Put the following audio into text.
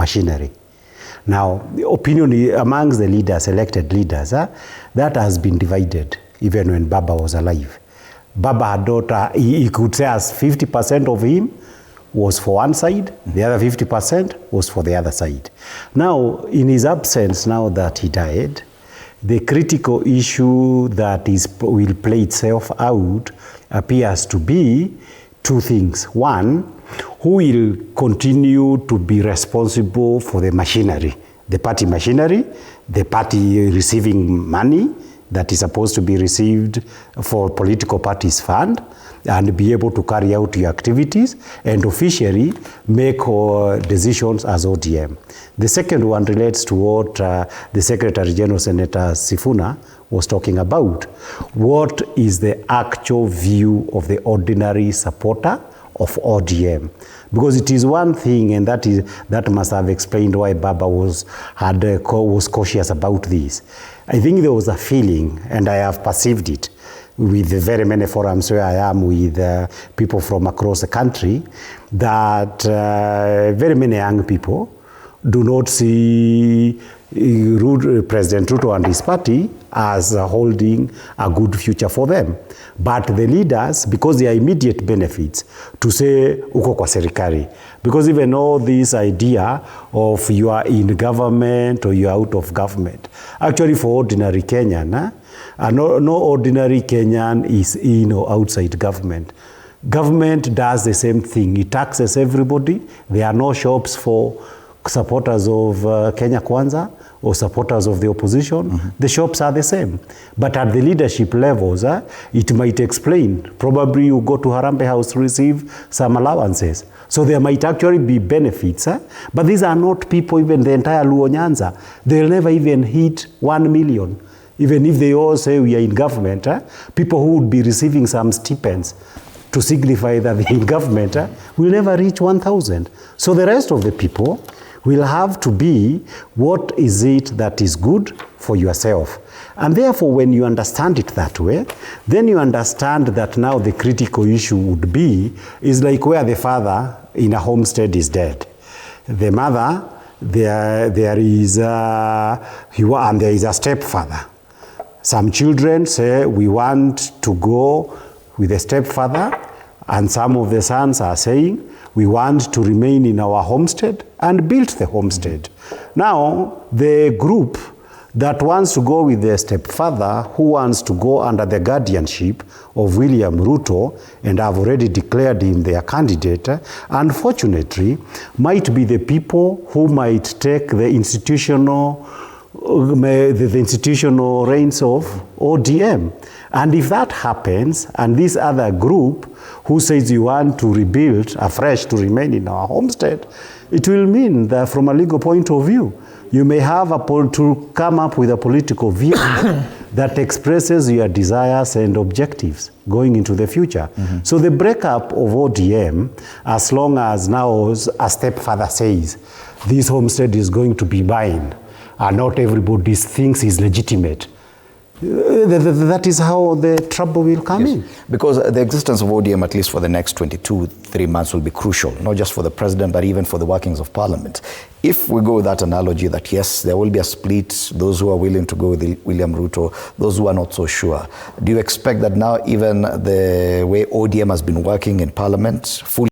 machinery. Now, the opinion amongst the leaders, elected leaders, that has been divided even when Baba was alive. Baba had not, he could say as 50% of him was for one side, the other 50% was for the other side. Now, in his absence, now that he died, the critical issue that will play itself out appears to be two things. One, who will continue to be responsible for the machinery, the party machinery, the party receiving money that is supposed to be received for political parties fund, and be able to carry out your activities and officially make decisions as ODM. The second one relates to what the Secretary General, Senator Sifuna, was talking about. What is the actual view of the ordinary supporter of ODM? Because it is one thing, and that must have explained why Baba was cautious about this. I think there was a feeling, and I have perceived it with the very many forums where I am with people from across the country, that very many young people do not see President Ruto and his party as holding a good future for them. But the leaders, because they are immediate benefits, to say, uko kwa serikali. Because even all this idea of you are in government or you are out of government, actually for ordinary Kenyan, no ordinary Kenyan is in or outside government. Government does the same thing. It taxes everybody. There are no shops for supporters of Kenya Kwanza or supporters of the opposition. Mm-hmm. The shops are the same. But at the leadership levels, it might explain. Probably you go to Harambee House to receive some allowances. So there might actually be benefits. But these are not people, even the entire Luo Nyanza. They'll never even hit 1 million. Even if they all say we are in government, people who would be receiving some stipends to signify that they're in government will never reach 1,000. So the rest of the people will have to be, what is it that is good for yourself? And therefore, when you understand it that way, then you understand that now the critical issue would be, is like where the father in a homestead is dead. The mother, there is a stepfather. Some children say, we want to go with the stepfather, and some of the sons are saying, we want to remain in our homestead and build the homestead. Now, the group that wants to go with their stepfather, who wants to go under the guardianship of William Ruto, and have already declared him their candidate, unfortunately, might be the people who might take the institutional reins of ODM. And if that happens, and this other group who says you want to rebuild afresh to remain in our homestead, it will mean that from a legal point of view, you may have to come up with a political view that expresses your desires and objectives going into the future. Mm-hmm. So the breakup of ODM, as long as now a stepfather says, this homestead is going to be mine, and not everybody thinks is legitimate, that is how the trouble will come in. Because the existence of ODM, at least for the next 22-3 months, will be crucial, not just for the president, but even for the workings of parliament. If we go with that analogy that, yes, there will be a split, those who are willing to go with William Ruto, those who are not so sure, do you expect that now even the way ODM has been working in parliament, fully